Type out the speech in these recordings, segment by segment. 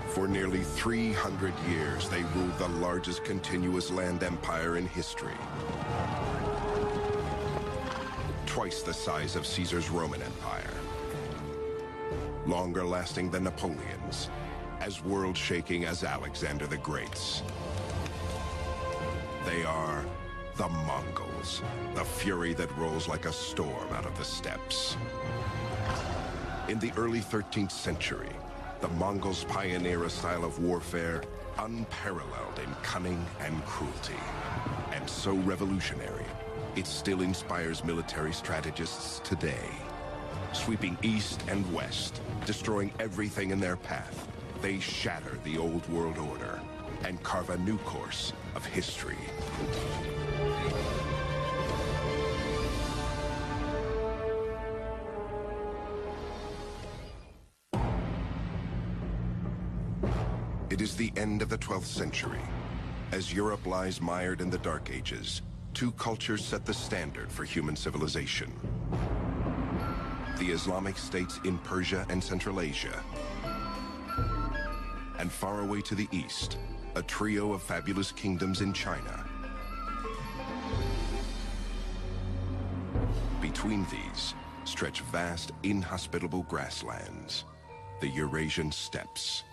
For nearly 300 years, they ruled the largest continuous land empire in history. Twice the size of Caesar's Roman Empire. Longer lasting than Napoleon's, as world-shaking as Alexander the Great's. They are the Mongols, the fury that rolls like a storm out of the steppes. In the early 13th century, the Mongols pioneer a style of warfare unparalleled in cunning and cruelty, and so revolutionary, it still inspires military strategists today. Sweeping east and west, destroying everything in their path, they shatter the old world order and carve a new course of history. It is the end of the 12th century. As Europe lies mired in the Dark Ages, two cultures set the standard for human civilization. The Islamic states in Persia and Central Asia, and far away to the east, a trio of fabulous kingdoms in China. Between these stretch vast, inhospitable grasslands, the Eurasian steppes.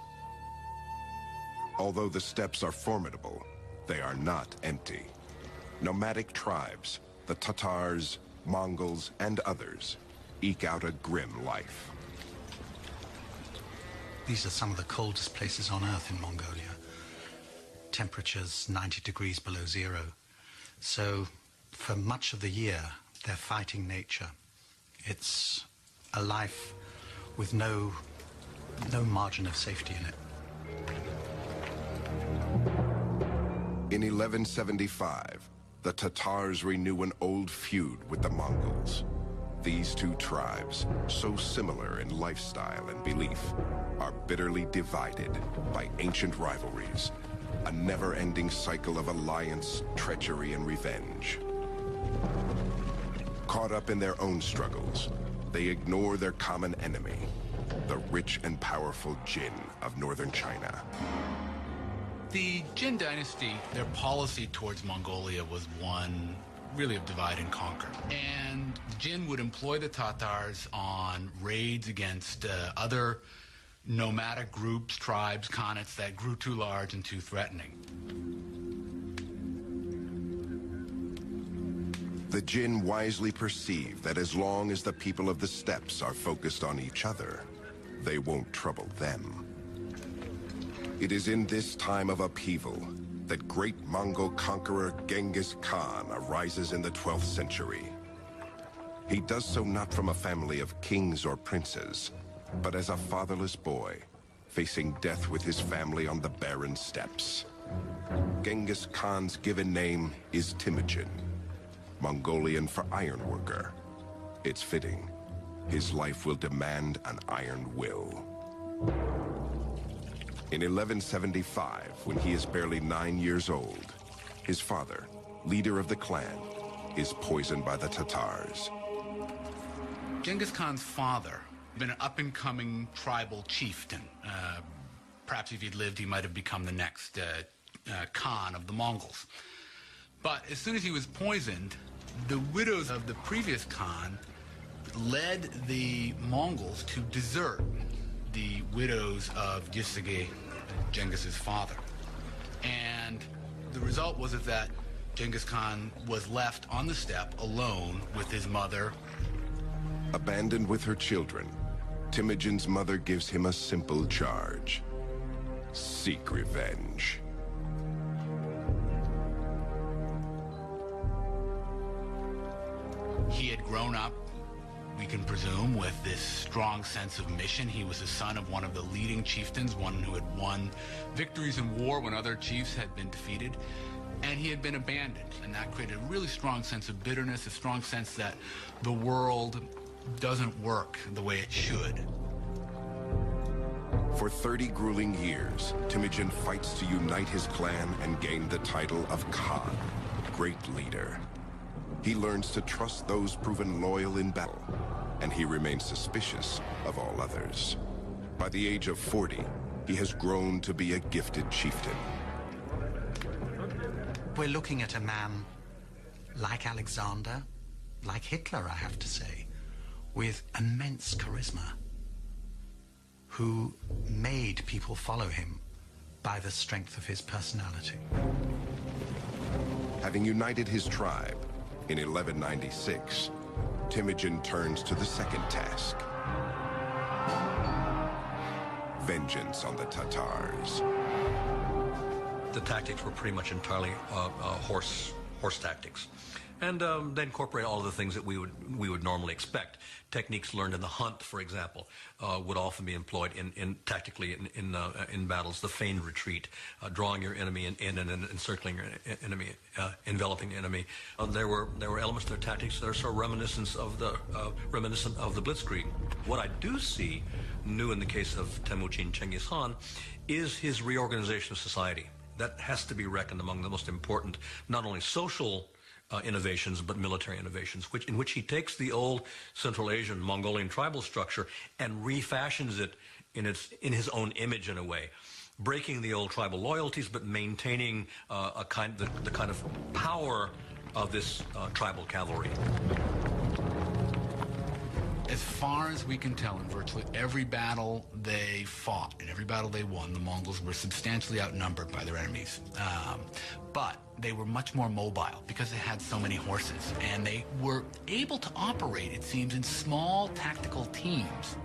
Although the steppes are formidable, they are not empty. Nomadic tribes, the Tatars, Mongols, and others, eke out a grim life. These are some of the coldest places on Earth in Mongolia. Temperatures 90 degrees below zero. So for much of the year, they're fighting nature. It's a life with no margin of safety in it. In 1175, the Tatars renew an old feud with the Mongols. These two tribes, so similar in lifestyle and belief, are bitterly divided by ancient rivalries, a never-ending cycle of alliance, treachery, and revenge. Caught up in their own struggles, they ignore their common enemy, the rich and powerful Jin of northern China. The Jin dynasty, their policy towards Mongolia was one really of divide and conquer. And Jin would employ the Tatars on raids against other nomadic groups, tribes, khanates that grew too large and too threatening. The Jin wisely perceive that as long as the people of the steppes are focused on each other, they won't trouble them. It is in this time of upheaval that great Mongol conqueror Genghis Khan arises in the 12th century. He does so not from a family of kings or princes, but as a fatherless boy, facing death with his family on the barren steppes. Genghis Khan's given name is Temujin, Mongolian for ironworker. It's fitting. His life will demand an iron will. In 1175, when he is barely 9 years old, his father, leader of the clan, is poisoned by the Tatars. Genghis Khan's father had been an up-and-coming tribal chieftain. Perhaps if he'd lived, he might have become the next Khan of the Mongols. But as soon as he was poisoned, the widows of the previous Khan led the Mongols to desert the widows of Yisige, Genghis's father. And the result was that Genghis Khan was left on the steppe alone with his mother. Abandoned with her children, Temujin's mother gives him a simple charge: seek revenge. He had grown up, we can presume, with this strong sense of mission. He was the son of one of the leading chieftains, one who had won victories in war when other chiefs had been defeated. And he had been abandoned, and that created a really strong sense of bitterness, a strong sense that the world doesn't work the way it should. For 30 grueling years, Temujin fights to unite his clan and gain the title of Khan, great leader. He learns to trust those proven loyal in battle, and he remains suspicious of all others. By the age of 40, he has grown to be a gifted chieftain. We're looking at a man like Alexander, like Hitler, I have to say, with immense charisma, who made people follow him by the strength of his personality. Having united his tribe in 1196, Temujin turns to the second task: vengeance on the Tatars. The tactics were pretty much entirely horse tactics, and they incorporate all of the things that we would normally expect. Techniques learned in the hunt, for example, would often be employed tactically in battles. The feigned retreat, drawing your enemy in and encircling your enemy, enveloping the enemy. There were elements to their tactics that are sort of reminiscent of the Blitzkrieg. What I do see new in the case of Temujin Genghis Khan is his reorganization of society. That has to be reckoned among the most important, not only social innovations, but military innovations, in which he takes the old Central Asian Mongolian tribal structure and refashions it in his own image in a way, breaking the old tribal loyalties, but maintaining the kind of power of this tribal cavalry. As far as we can tell, in virtually every battle they fought, in every battle they won, the Mongols were substantially outnumbered by their enemies. But they were much more mobile because they had so many horses, and they were able to operate, it seems, in small tactical teams.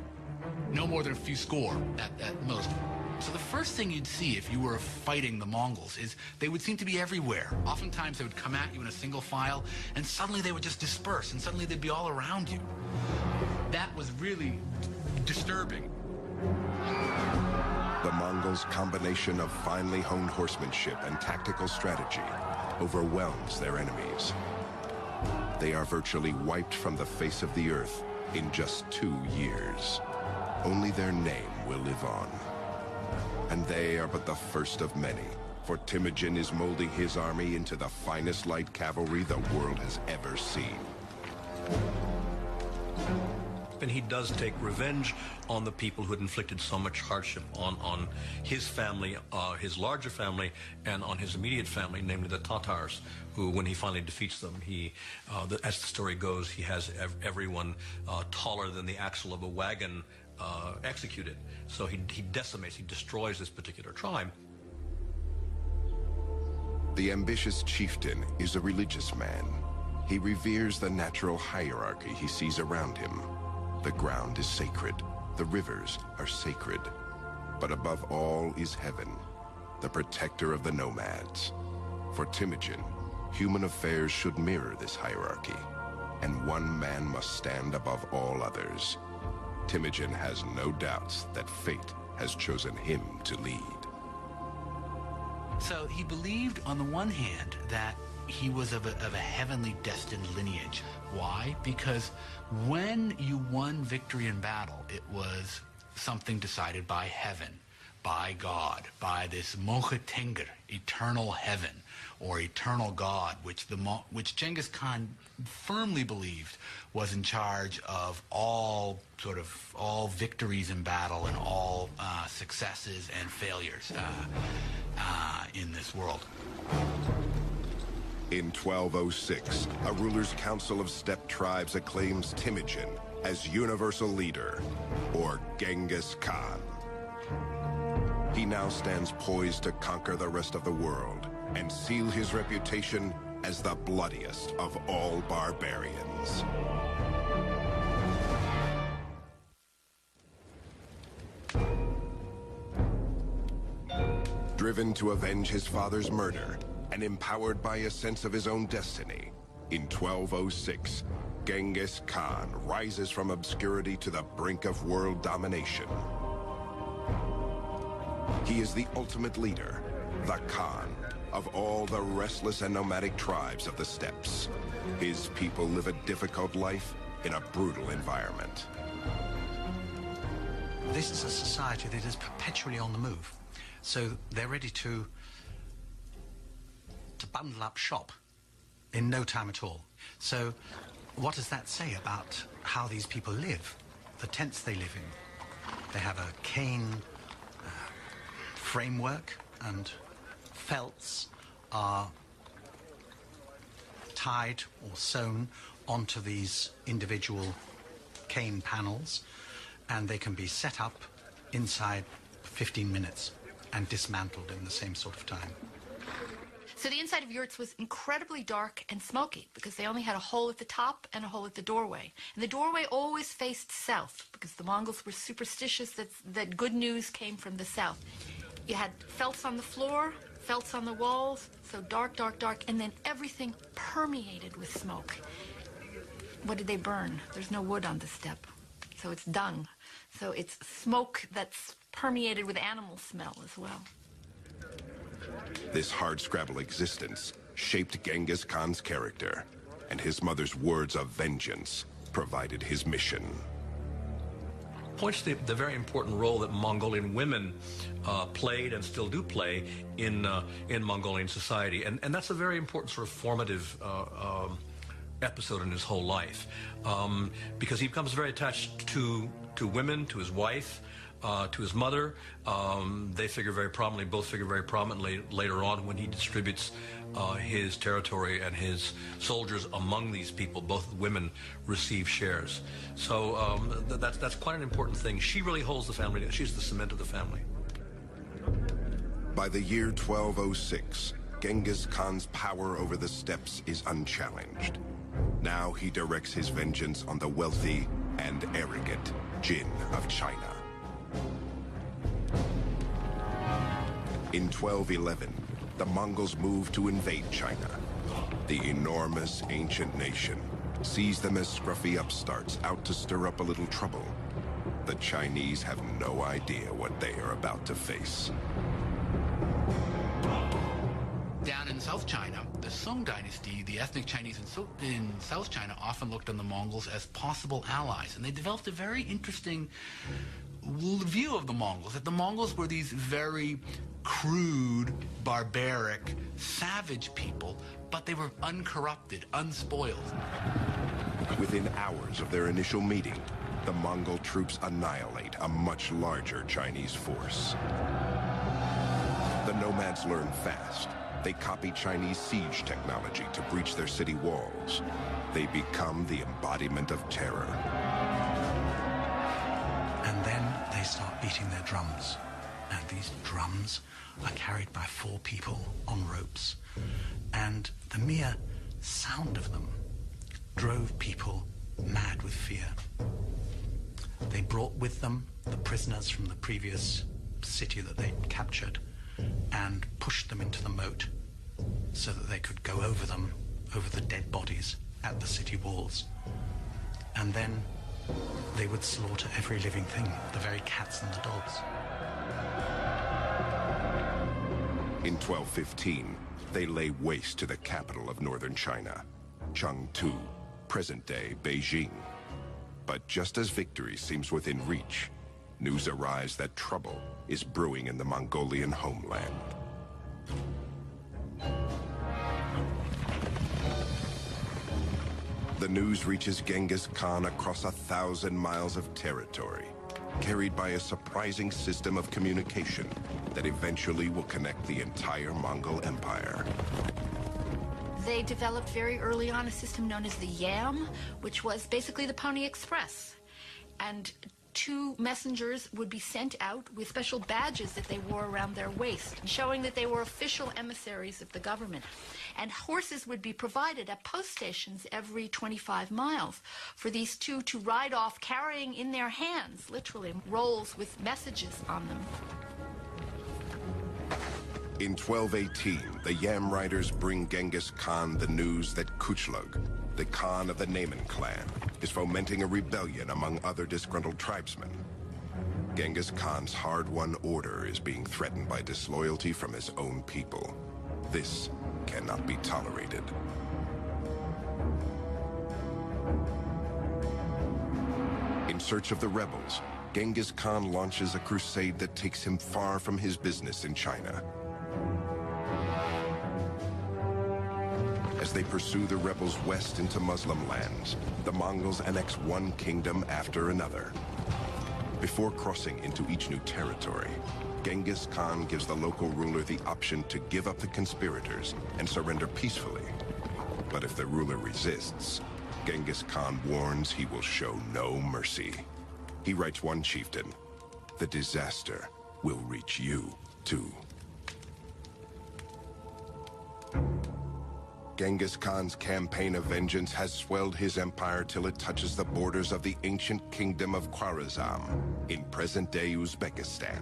No more than a few score at most. So the first thing you'd see if you were fighting the Mongols is they would seem to be everywhere. Oftentimes they would come at you in a single file, and suddenly they would just disperse, and suddenly they'd be all around you. That was really disturbing. The Mongols' combination of finely honed horsemanship and tactical strategy overwhelms their enemies. They are virtually wiped from the face of the earth in just 2 years. Only their name will live on. And they are but the first of many, for Temujin is molding his army into the finest light cavalry the world has ever seen. And he does take revenge on the people who had inflicted so much hardship on his family, his larger family, and on his immediate family, namely the Tatars, who, when he finally defeats them, as the story goes, he has everyone taller than the axle of a wagon executed. So he decimates, he destroys this particular tribe. The ambitious chieftain is a religious man. He reveres the natural hierarchy he sees around him. The ground is sacred. The rivers are sacred. But above all is heaven, the protector of the nomads. For Temujin, human affairs should mirror this hierarchy, and one man must stand above all others. Temujin has no doubts that fate has chosen him to lead. So he believed, on the one hand, that he was of a heavenly destined lineage. Why? Because when you won victory in battle, it was something decided by heaven, by God, by this Mocha-Tenger, eternal heaven, or eternal God, which Genghis Khan firmly believed was in charge of all victories in battle and all successes and failures in this world. In 1206, a ruler's council of steppe tribes acclaims Temujin as universal leader, or Genghis Khan. He now stands poised to conquer the rest of the world and seal his reputation as the bloodiest of all barbarians. Driven to avenge his father's murder, and empowered by a sense of his own destiny, in 1206, Genghis Khan rises from obscurity to the brink of world domination. He is the ultimate leader, the Khan, of all the restless and nomadic tribes of the steppes. His people live a difficult life in a brutal environment. This is a society that is perpetually on the move. So they're ready to bundle up shop in no time at all. So what does that say about how these people live, the tents they live in? They have a cane framework, and felts are tied or sewn onto these individual cane panels, and they can be set up inside 15 minutes and dismantled in the same sort of time. So the inside of yurts was incredibly dark and smoky because they only had a hole at the top and a hole at the doorway. And the doorway always faced south because the Mongols were superstitious that good news came from the south. You had felts on the floor, felts on the walls, so dark, dark, dark, and then everything permeated with smoke. What did they burn? There's no wood on the steppe, so it's dung. So it's smoke that's permeated with animal smell as well. This hardscrabble existence shaped Genghis Khan's character, and his mother's words of vengeance provided his mission. Points to the very important role that Mongolian women played and still do play in Mongolian society, and that's a very important sort of formative episode in his whole life, because he becomes very attached to women, to his wife, to his mother. They figure very prominently, both figure very prominently later on when he distributes his territory and his soldiers among these people. Both women receive shares. So that's quite an important thing. She really holds the family. She's the cement of the family. By the year 1206, Genghis Khan's power over the steppes is unchallenged. Now he directs his vengeance on the wealthy and arrogant Jin of China. In 1211, the Mongols moved to invade China. The enormous ancient nation sees them as scruffy upstarts out to stir up a little trouble. The Chinese have no idea what they are about to face. Down in South China, the Song dynasty, the ethnic Chinese in South China often looked on the Mongols as possible allies, and they developed a very interesting view of the Mongols, that the Mongols were these very crude, barbaric, savage people, but they were uncorrupted, unspoiled. Within hours of their initial meeting, the Mongol troops annihilate a much larger Chinese force. The nomads learn fast. They copy Chinese siege technology to breach their city walls. They become the embodiment of terror. And then they start beating their drums. And these drums are carried by 4 people on ropes. And the mere sound of them drove people mad with fear. They brought with them the prisoners from the previous city that they'd captured and pushed them into the moat so that they could go over them, over the dead bodies at the city walls. And then they would slaughter every living thing, the very cats and the dogs. In 1215, they lay waste to the capital of northern China, Chengdu, present-day Beijing. But just as victory seems within reach, news arrives that trouble is brewing in the Mongolian homeland. The news reaches Genghis Khan across 1,000 miles of territory, carried by a surprising system of communication that eventually will connect the entire Mongol Empire. They developed very early on a system known as the Yam, which was basically the Pony Express. And 2 messengers would be sent out with special badges that they wore around their waist, showing that they were official emissaries of the government. And horses would be provided at post stations every 25 miles for these 2 to ride off carrying in their hands, literally, rolls with messages on them. In 1218, the Yam riders bring Genghis Khan the news that Kuchlug, the Khan of the Naiman clan, is fomenting a rebellion among other disgruntled tribesmen. Genghis Khan's hard-won order is being threatened by disloyalty from his own people. This cannot be tolerated. In search of the rebels, Genghis Khan launches a crusade that takes him far from his business in China. As As they pursue the rebels west into Muslim lands, the Mongols annex one kingdom after another. Before crossing into each new territory, Genghis Khan gives the local ruler the option to give up the conspirators and surrender peacefully. But if the ruler resists, Genghis Khan warns he will show no mercy. He writes one chieftain, "The disaster will reach you, too." Genghis Khan's campaign of vengeance has swelled his empire till it touches the borders of the ancient kingdom of Khwarezm in present-day Uzbekistan.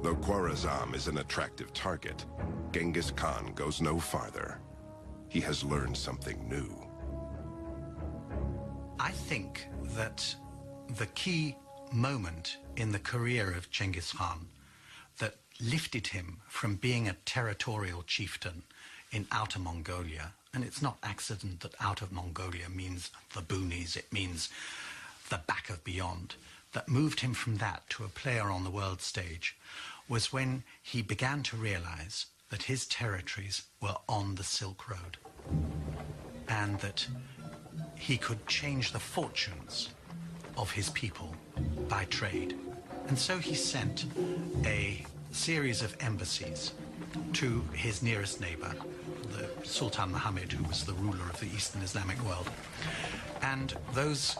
Though Khwarezm is an attractive target, Genghis Khan goes no farther. He has learned something new. I think that the key moment in the career of Genghis Khan that lifted him from being a territorial chieftain in Outer Mongolia, and it's not accident that Outer Mongolia means the boonies, it means the back of beyond, that moved him from that to a player on the world stage was when he began to realize that his territories were on the Silk Road and that he could change the fortunes of his people by trade. And so he sent a series of embassies to his nearest neighbor, the Sultan Muhammad, who was the ruler of the Eastern Islamic world. And those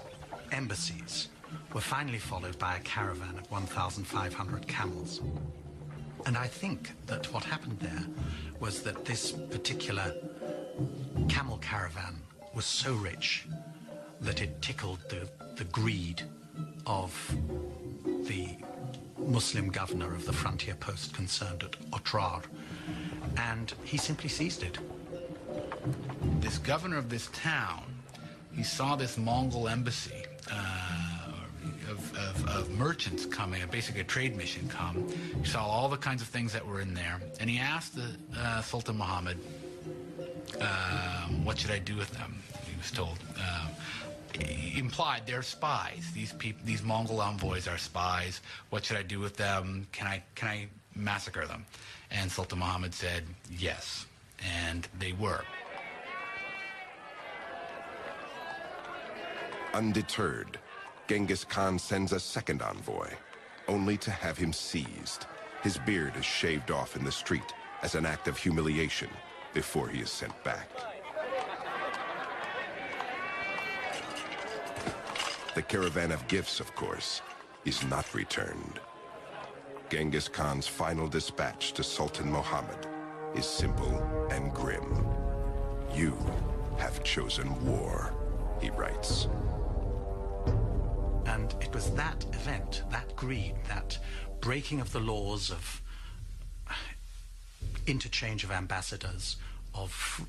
embassies were finally followed by a caravan of 1,500 camels. And I think that what happened there was that this particular camel caravan was so rich that it tickled the greed of the Muslim governor of the frontier post concerned at Otrar, and he simply seized it. This governor of this town, he saw this Mongol embassy of merchants coming, basically a trade mission come. He saw all the kinds of things that were in there, and he asked the Sultan Muhammad, what should I do with them? He was told. He implied they're spies. These Mongol envoys are spies. What should I do with them? Can I massacre them? And Sultan Muhammad said yes, and they were. Undeterred, Genghis Khan sends a second envoy, only to have him seized. His beard is shaved off in the street as an act of humiliation before he is sent back. The caravan of gifts, of course, is not returned. Genghis Khan's final dispatch to Sultan Muhammad is simple and grim. "You have chosen war," he writes. And it was that event, that greed, that breaking of the laws of interchange of ambassadors, of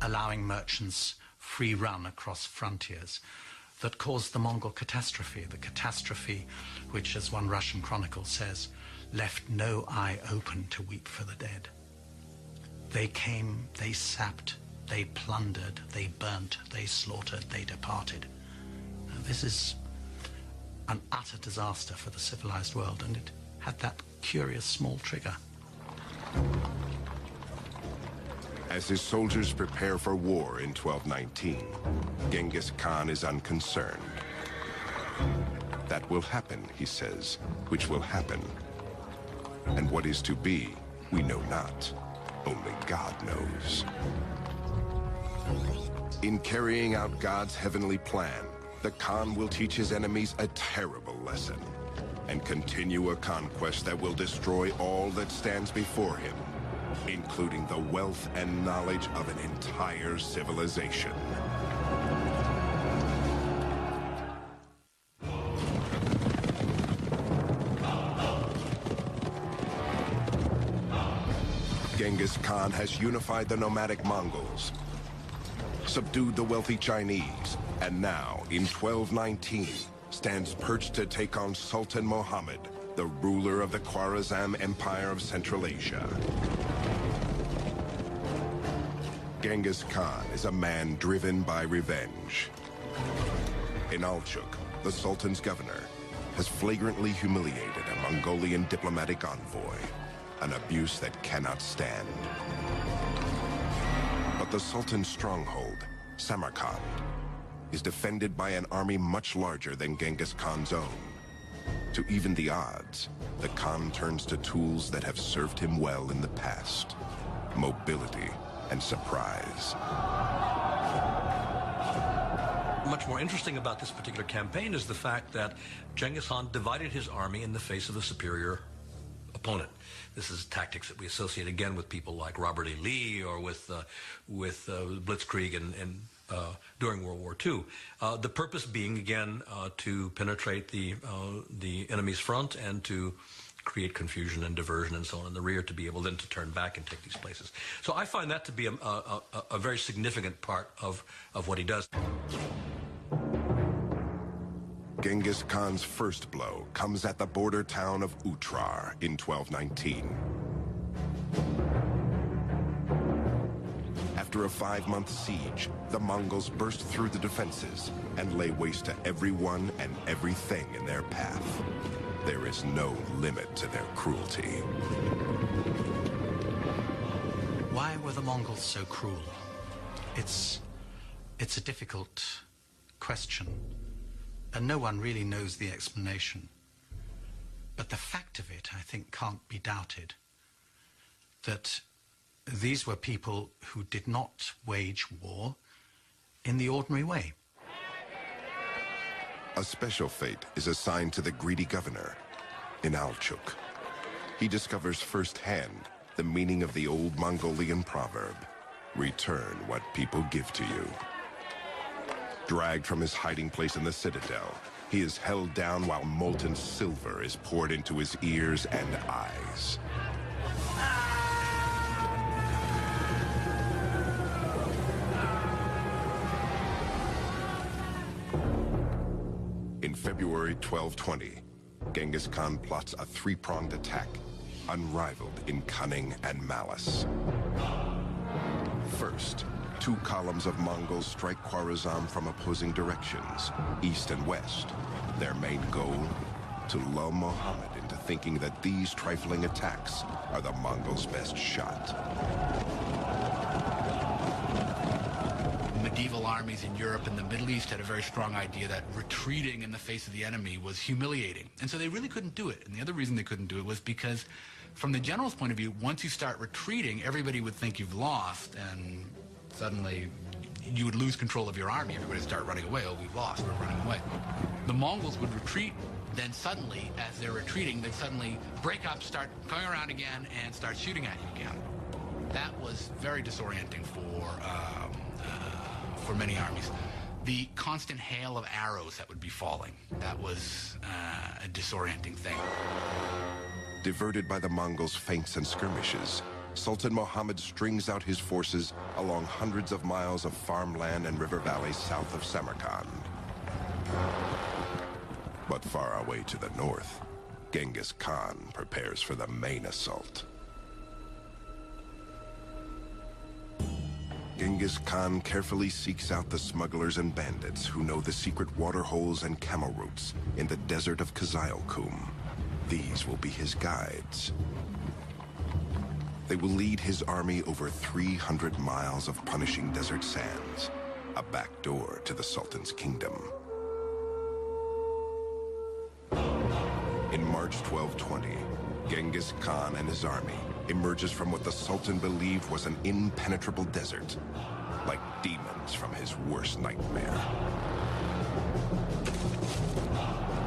allowing merchants free run across frontiers, that caused the Mongol catastrophe, the catastrophe which, as one Russian chronicle says, left no eye open to weep for the dead. They came, they sapped, they plundered, they burnt, they slaughtered, they departed. Now, this is an utter disaster for the civilized world, and it had that curious small trigger. As his soldiers prepare for war in 1219, Genghis Khan is unconcerned. That will happen, he says, which will happen. And what is to be, we know not. Only God knows. In carrying out God's heavenly plan, the Khan will teach his enemies a terrible lesson and continue a conquest that will destroy all that stands before him, including the wealth and knowledge of an entire civilization. Genghis Khan has unified the nomadic Mongols, subdued the wealthy Chinese, and now, in 1219, stands perched to take on Sultan Muhammad, the ruler of the Khwarezm Empire of Central Asia. Genghis Khan is a man driven by revenge. Inalchuk, the Sultan's governor, has flagrantly humiliated a Mongolian diplomatic envoy, an abuse that cannot stand. The Sultan's stronghold, Samarkand, is defended by an army much larger than Genghis Khan's own. To even the odds, the Khan turns to tools that have served him well in the past: mobility and surprise. Much more interesting about this particular campaign is the fact that Genghis Khan divided his army in the face of a superior opponent. This is tactics that we associate again with people like Robert E. Lee or with Blitzkrieg and during World War II. The purpose being, again, to penetrate the enemy's front and to create confusion and diversion and so on in the rear, to be able then to turn back and take these places. So I find that to be a very significant part of what he does. Genghis Khan's first blow comes at the border town of Utrar in 1219. After a 5-month siege, the Mongols burst through the defenses and lay waste to everyone and everything in their path. There is no limit to their cruelty. Why were the Mongols so cruel? It's a difficult question, and no one really knows the explanation. But the fact of it, I think, can't be doubted, that these were people who did not wage war in the ordinary way. A special fate is assigned to the greedy governor in Alchuk. He discovers firsthand the meaning of the old Mongolian proverb, "Return what people give to you." Dragged from his hiding place in the citadel, he is held down while molten silver is poured into his ears and eyes. In February 1220, Genghis Khan plots a 3-pronged attack, unrivaled in cunning and malice. First, 2 columns of Mongols strike Khwarezm from opposing directions, east and west. Their main goal? To lull Muhammad into thinking that these trifling attacks are the Mongols' best shot. Medieval armies in Europe and the Middle East had a very strong idea that retreating in the face of the enemy was humiliating. And so they really couldn't do it. And the other reason they couldn't do it was because, from the general's point of view, once you start retreating, everybody would think you've lost, and suddenly you would lose control of your army. Everybody would start running away. Oh, we've lost. We're running away. The Mongols would retreat. Then suddenly, as they're retreating, they suddenly break up, start coming around again, and start shooting at you again. That was very disorienting for many armies. The constant hail of arrows that would be falling, that was a disorienting thing. Diverted by the Mongols' feints and skirmishes, Sultan Muhammad strings out his forces along hundreds of miles of farmland and river valleys south of Samarkand. But far away to the north, Genghis Khan prepares for the main assault. Genghis Khan carefully seeks out the smugglers and bandits who know the secret water holes and camel routes in the desert of Kızılkum. These will be his guides. They will lead his army over 300 miles of punishing desert sands, a back door to the Sultan's kingdom. In March 1220, Genghis Khan and his army emerges from what the Sultan believed was an impenetrable desert, like demons from his worst nightmare.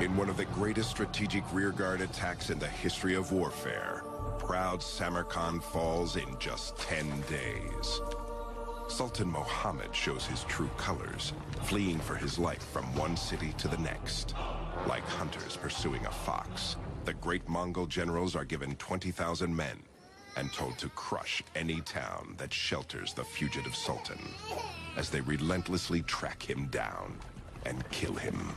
In one of the greatest strategic rearguard attacks in the history of warfare, proud Samarkand falls in just 10 days. Sultan Muhammad shows his true colors, fleeing for his life from one city to the next. Like hunters pursuing a fox, the great Mongol generals are given 20,000 men and told to crush any town that shelters the fugitive Sultan, as they relentlessly track him down and kill him.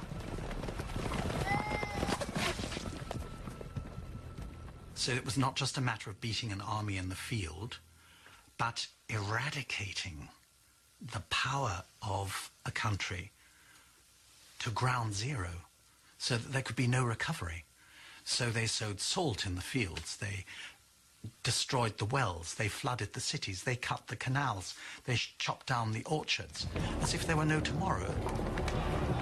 So it was not just a matter of beating an army in the field, but eradicating the power of a country to ground zero, so that there could be no recovery. So they sowed salt in the fields. They destroyed the wells, they flooded the cities, they cut the canals, they chopped down the orchards, as if there were no tomorrow.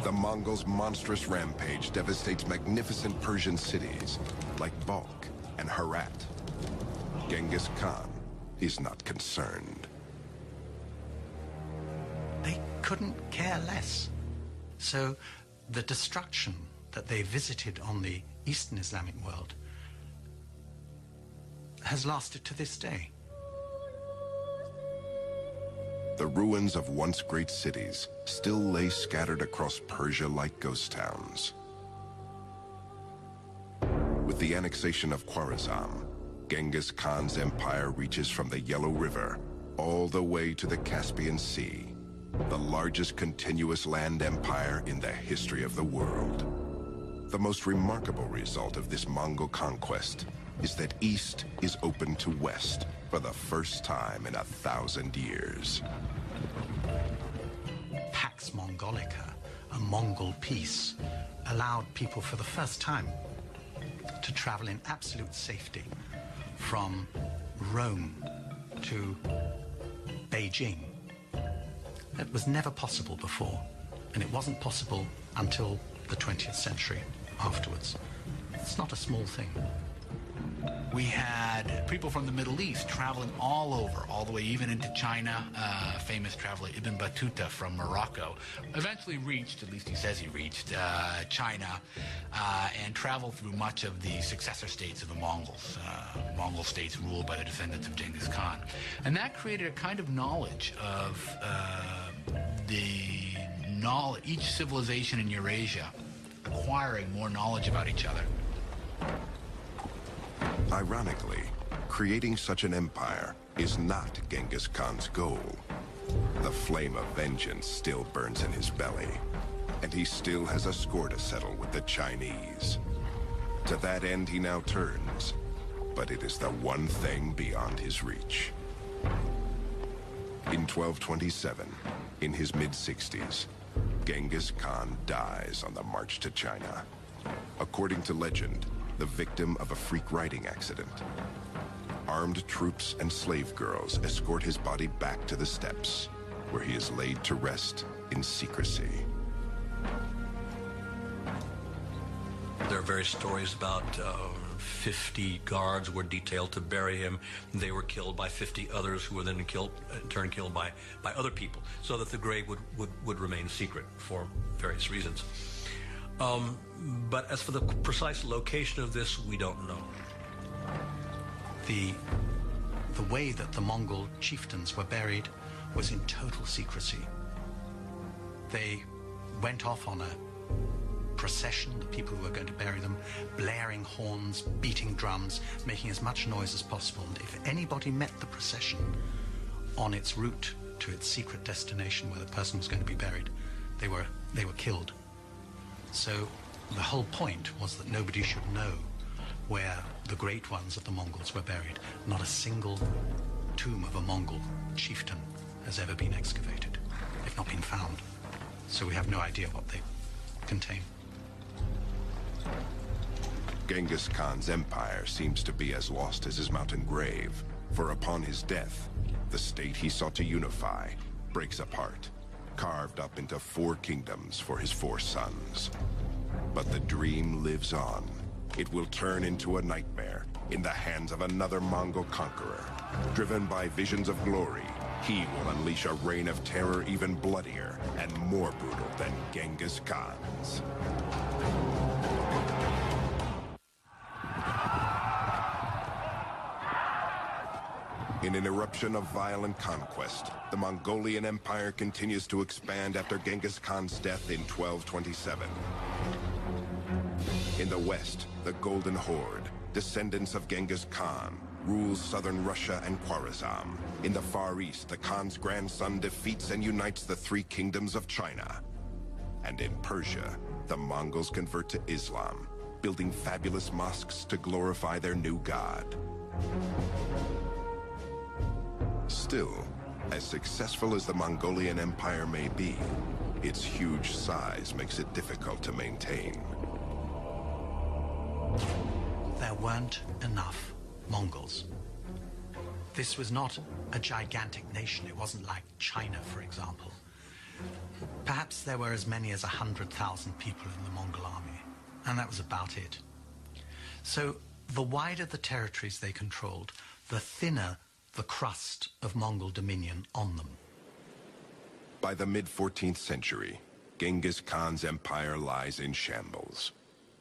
The Mongols' monstrous rampage devastates magnificent Persian cities like Balkh and Herat. Genghis Khan is not concerned. They couldn't care less. So the destruction that they visited on the Eastern Islamic world has lasted to this day. The ruins of once great cities still lay scattered across Persia like ghost towns. With the annexation of Khwarezm, Genghis Khan's empire reaches from the Yellow River all the way to the Caspian Sea, the largest continuous land empire in the history of the world. The most remarkable result of this Mongol conquest is that East is open to West for the first time in 1,000 years. Pax Mongolica, a Mongol peace, allowed people for the first time to travel in absolute safety from Rome to Beijing. That was never possible before, and it wasn't possible until the 20th century afterwards. It's not a small thing. We had people from the Middle East traveling all over, all the way even into China. Famous traveler Ibn Battuta from Morocco eventually reached, at least he says he reached, China and traveled through much of the successor states of the Mongols, Mongol states ruled by the descendants of Genghis Khan. And that created a kind of knowledge of each civilization in Eurasia acquiring more knowledge about each other. Ironically, creating such an empire is not Genghis Khan's goal. The flame of vengeance still burns in his belly, and he still has a score to settle with the Chinese. To that end he now turns, but it is the one thing beyond his reach. In 1227, in his mid-60s, Genghis Khan dies on the march to China. According to legend, the victim of a freak riding accident. Armed troops and slave girls escort his body back to the steppes, where he is laid to rest in secrecy. There are various stories about 50 guards were detailed to bury him. They were killed by 50 others who were then killed, in turn killed by other people, so that the grave would remain secret for various reasons. But as for the precise location of this, we don't know. The way that the Mongol chieftains were buried was in total secrecy. They went off on a procession, the people who were going to bury them, blaring horns, beating drums, making as much noise as possible. And if anybody met the procession on its route to its secret destination where the person was going to be buried, they were killed. So the whole point was that nobody should know where the great ones of the Mongols were buried. Not a single tomb of a Mongol chieftain has ever been excavated. They've not been found. So we have no idea what they contain. Genghis Khan's empire seems to be as lost as his mountain grave, for upon his death, the state he sought to unify breaks apart, carved up into 4 kingdoms for his 4 sons. But the dream lives on. It will turn into a nightmare in the hands of another Mongol conqueror. Driven by visions of glory, he will unleash a reign of terror even bloodier and more brutal than Genghis Khan's. In an eruption of violent conquest, the Mongolian Empire continues to expand after Genghis Khan's death in 1227. In the west, the Golden Horde, descendants of Genghis Khan, rules southern Russia and Khwarezm. In the Far East, the Khan's grandson defeats and unites the 3 kingdoms of China. And in Persia, the Mongols convert to Islam, building fabulous mosques to glorify their new god. Still, as successful as the Mongolian Empire may be, its huge size makes it difficult to maintain. There weren't enough Mongols this was not a gigantic nation. It wasn't like China, for example. Perhaps there were as many as 100,000 people in the Mongol army, and that was about it. So the wider the territories they controlled, the thinner the crust of Mongol dominion on them. By the mid-14th century, Genghis Khan's empire lies in shambles.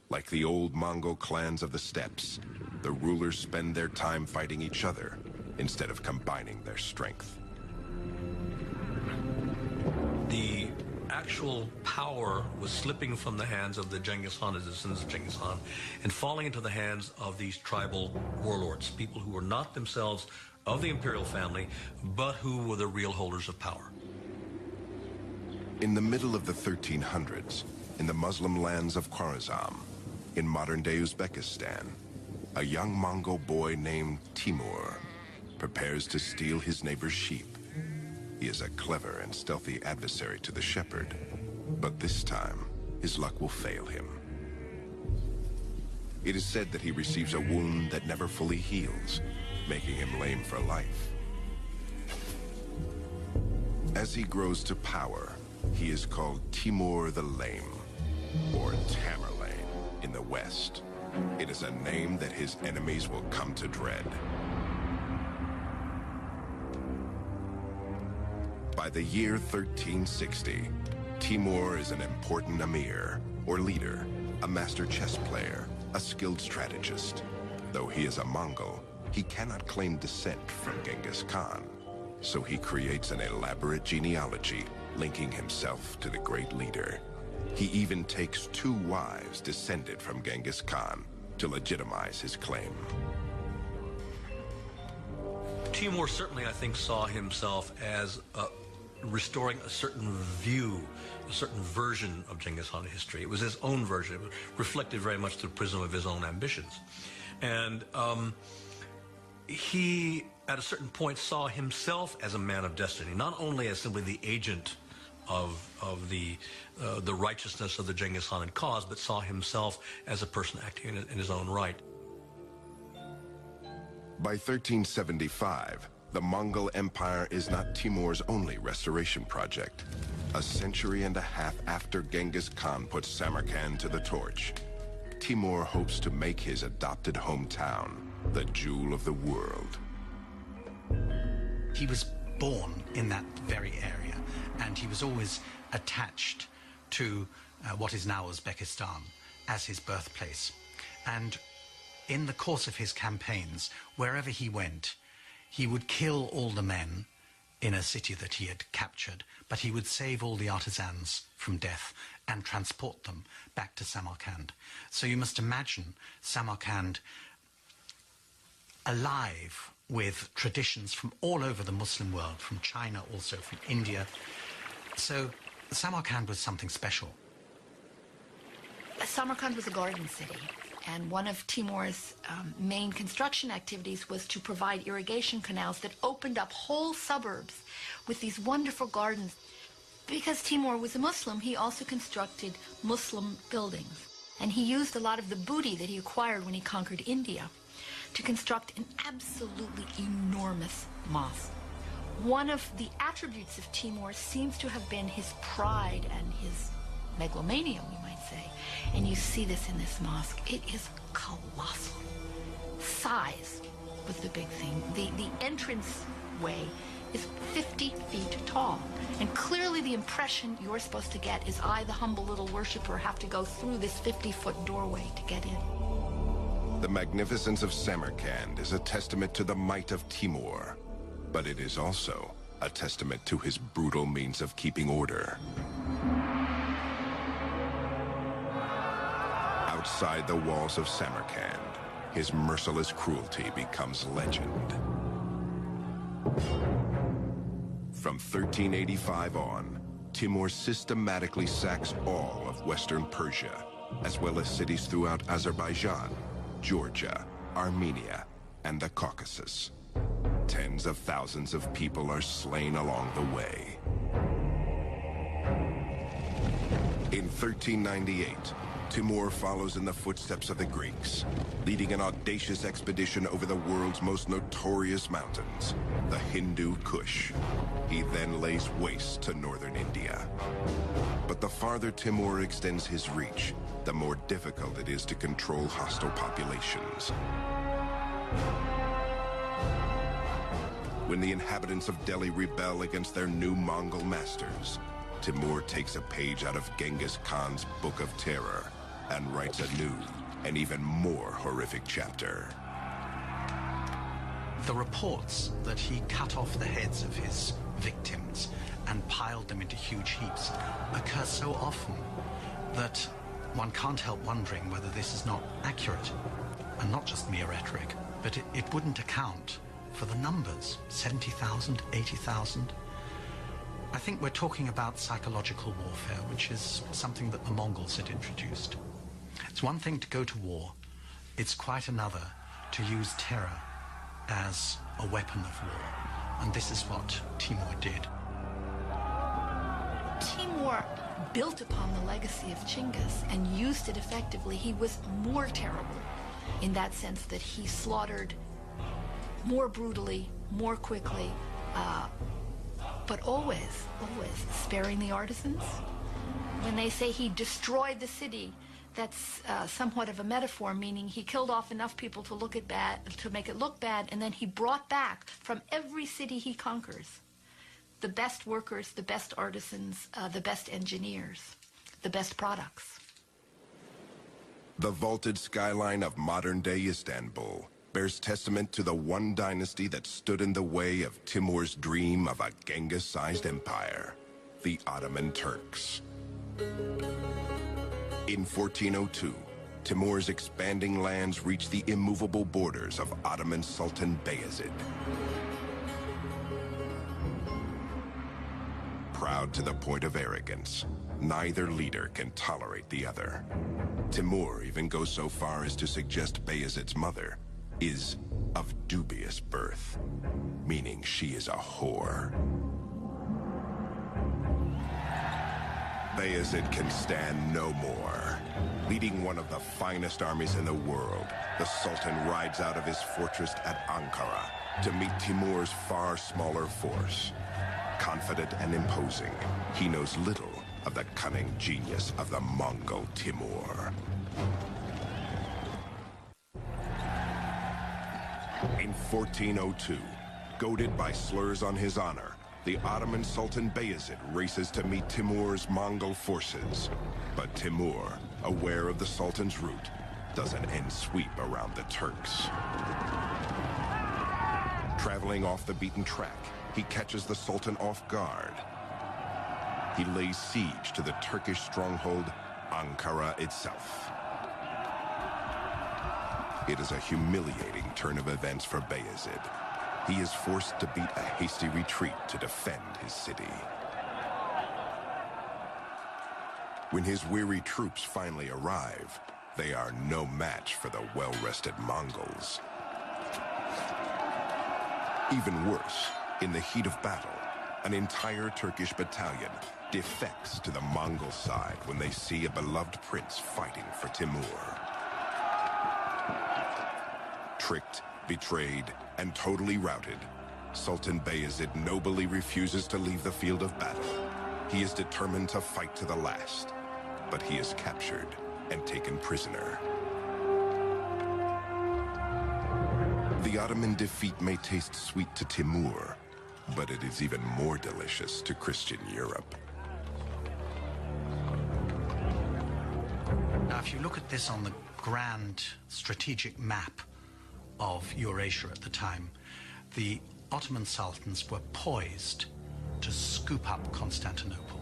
Like the old Mongol clans of the steppes, the rulers spend their time fighting each other instead of combining their strength. The actual power was slipping from the hands of the Genghis Khan, the descendants of Genghis Khan, and falling into the hands of these tribal warlords, people who were not themselves of the imperial family, but who were the real holders of power. In the middle of the 1300s, in the Muslim lands of Khwarezm, in modern-day Uzbekistan, a young Mongol boy named Timur prepares to steal his neighbor's sheep. He is a clever and stealthy adversary to the shepherd, but this time, his luck will fail him. It is said that he receives a wound that never fully heals, making him lame for life. As he grows to power, he is called Timur the Lame, or Tamerlane in the West. It is a name that his enemies will come to dread. By the year 1360, Timur is an important emir, or leader, a master chess player, a skilled strategist. Though he is a Mongol, he cannot claim descent from Genghis Khan, so he creates an elaborate genealogy linking himself to the great leader. He even takes 2 wives descended from Genghis Khan to legitimize his claim. Timur certainly, I think, saw himself as restoring a certain view, a certain version of Genghis Khan history. It was his own version. It reflected very much through the prism of his own ambitions. And he, at a certain point, saw himself as a man of destiny, not only as simply the agent of the righteousness of the Genghis Khan cause, but saw himself as a person acting in his own right. By 1375, the Mongol Empire is not Timur's only restoration project. A century and a half after Genghis Khan puts Samarkand to the torch, Timur hopes to make his adopted hometown the jewel of the world. He was born in that very area, and he was always attached to what is now Uzbekistan as his birthplace. And in the course of his campaigns, wherever he went, he would kill all the men in a city that he had captured, but he would save all the artisans from death and transport them back to Samarkand. So you must imagine Samarkand alive with traditions from all over the Muslim world, from China, also from India. So Samarkand was something special. Samarkand was a garden city, and one of Timur's main construction activities was to provide irrigation canals that opened up whole suburbs with these wonderful gardens. Because Timur was a Muslim, he also constructed Muslim buildings, and he used a lot of the booty that he acquired when he conquered India to construct an absolutely enormous mosque. One of the attributes of Timur seems to have been his pride and his megalomania, we might say. And you see this in this mosque. It is colossal. Size was the big thing. The entrance way is 50 feet tall. And clearly the impression you're supposed to get is I, the humble little worshiper, have to go through this 50-foot doorway to get in. The magnificence of Samarkand is a testament to the might of Timur, but it is also a testament to his brutal means of keeping order. Outside the walls of Samarkand, his merciless cruelty becomes legend. From 1385 on, Timur systematically sacks all of Western Persia, as well as cities throughout Azerbaijan, Georgia, Armenia, and the Caucasus. Tens of thousands of people are slain along the way. In 1398, Timur follows in the footsteps of the Greeks, leading an audacious expedition over the world's most notorious mountains, the Hindu Kush. He then lays waste to northern India. But the farther Timur extends his reach, the more difficult it is to control hostile populations. When the inhabitants of Delhi rebel against their new Mongol masters, Timur takes a page out of Genghis Khan's Book of Terror and writes a new and even more horrific chapter. The reports that he cut off the heads of his victims and piled them into huge heaps occur so often that one can't help wondering whether this is not accurate and not just mere rhetoric, but it wouldn't account for the numbers, 70,000, 80,000. I think we're talking about psychological warfare, which is something that the Mongols had introduced. It's one thing to go to war. It's quite another to use terror as a weapon of war. And this is what Timur did. Timur built upon the legacy of Genghis and used it effectively. He was more terrible in that sense that he slaughtered more brutally, more quickly, but always sparing the artisans. When they say he destroyed the city, that's somewhat of a metaphor, meaning he killed off enough people to make it look bad, and then he brought back from every city he conquers the best workers, the best artisans, the best engineers, the best products. The vaulted skyline of modern-day Istanbul bears testament to the one dynasty that stood in the way of Timur's dream of a Genghis-sized empire, the Ottoman Turks. In 1402, Timur's expanding lands reached the immovable borders of Ottoman Sultan Bayezid. Proud to the point of arrogance, neither leader can tolerate the other. Timur even goes so far as to suggest Bayezid's mother is of dubious birth, meaning she is a whore. Bayezid can stand no more. Leading one of the finest armies in the world, the Sultan rides out of his fortress at Ankara to meet Timur's far smaller force. Confident and imposing, he knows little of the cunning genius of the Mongol Timur. In 1402, goaded by slurs on his honor, the Ottoman Sultan Bayezid races to meet Timur's Mongol forces. But Timur, aware of the Sultan's route, does an end sweep around the Turks. Traveling off the beaten track, he catches the Sultan off guard. He lays siege to the Turkish stronghold, Ankara itself. It is a humiliating turn of events for Bayezid. He is forced to beat a hasty retreat to defend his city. When his weary troops finally arrive, they are no match for the well-rested Mongols. Even worse, in the heat of battle, an entire Turkish battalion defects to the Mongol side when they see a beloved prince fighting for Timur. Tricked, betrayed, and totally routed, Sultan Bayezid nobly refuses to leave the field of battle. He is determined to fight to the last, but he is captured and taken prisoner. The Ottoman defeat may taste sweet to Timur, but it is even more delicious to Christian Europe. Now, if you look at this on the grand strategic map of Eurasia at the time, the Ottoman sultans were poised to scoop up Constantinople.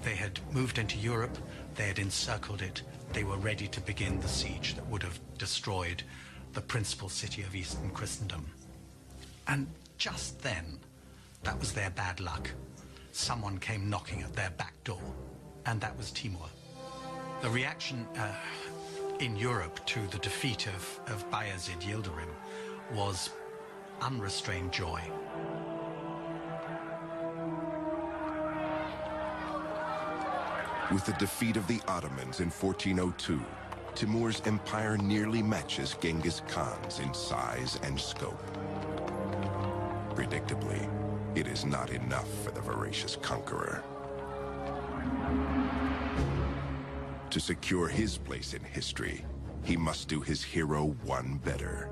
They had moved into Europe, they had encircled it, they were ready to begin the siege that would have destroyed the principal city of Eastern Christendom. And just then, that was their bad luck. Someone came knocking at their back door, and that was Timur. The reaction in Europe to the defeat of Bayezid Yildirim was unrestrained joy. With the defeat of the Ottomans in 1402, Timur's empire nearly matches Genghis Khan's in size and scope. Predictably, it is not enough for the voracious conqueror. To secure his place in history, he must do his hero one better.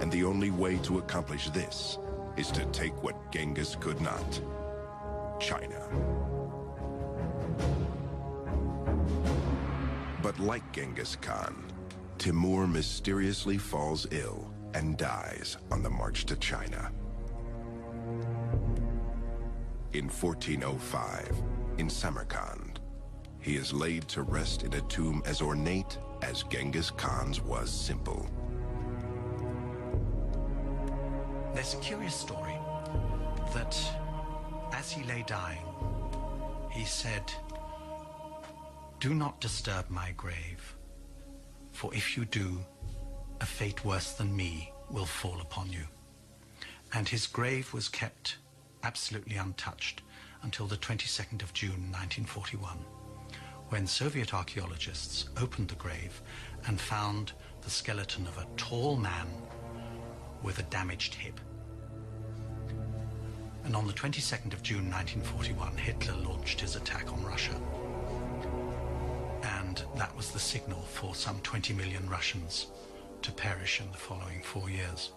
And the only way to accomplish this is to take what Genghis could not: China. But like Genghis Khan, Timur mysteriously falls ill and dies on the march to China. In 1405, in Samarkand, he is laid to rest in a tomb as ornate as Genghis Khan's was simple. There's a curious story that as he lay dying, he said, "Do not disturb my grave, for if you do, a fate worse than me will fall upon you." And his grave was kept absolutely untouched until the 22nd of June 1941, when Soviet archaeologists opened the grave and found the skeleton of a tall man with a damaged hip. And on the 22nd of June 1941, Hitler launched his attack on Russia. And that was the signal for some 20 million Russians to perish in the following 4 years.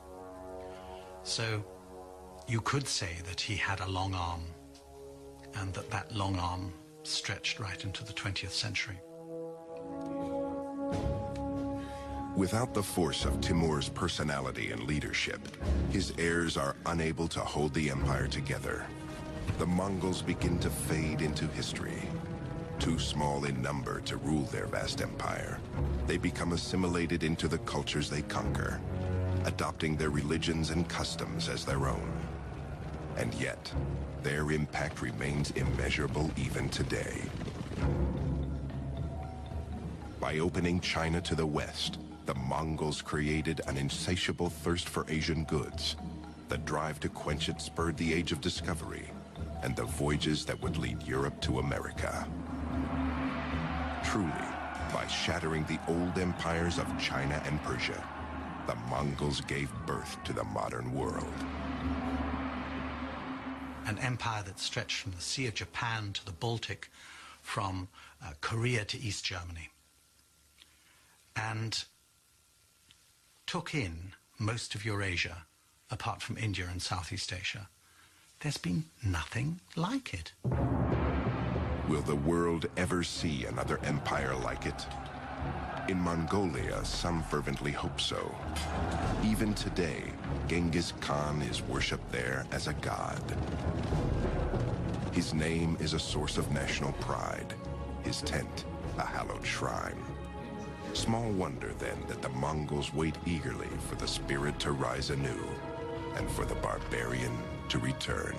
So you could say that he had a long arm, and that that long arm stretched right into the 20th century. Without the force of Timur's personality and leadership, his heirs are unable to hold the empire together. The Mongols begin to fade into history. Too small in number to rule their vast empire, they become assimilated into the cultures they conquer, adopting their religions and customs as their own. And yet, their impact remains immeasurable even today. By opening China to the west, the Mongols created an insatiable thirst for Asian goods. The drive to quench it spurred the Age of Discovery and the voyages that would lead Europe to America. Truly, by shattering the old empires of China and Persia, the Mongols gave birth to the modern world. An empire that stretched from the Sea of Japan to the Baltic, from Korea to East Germany, and took in most of Eurasia, apart from India and Southeast Asia. There's been nothing like it. Will the world ever see another empire like it? In Mongolia, some fervently hope so. Even today, Genghis Khan is worshipped there as a god. His name is a source of national pride, his tent a hallowed shrine. Small wonder, then, that the Mongols wait eagerly for the spirit to rise anew and for the barbarian to return.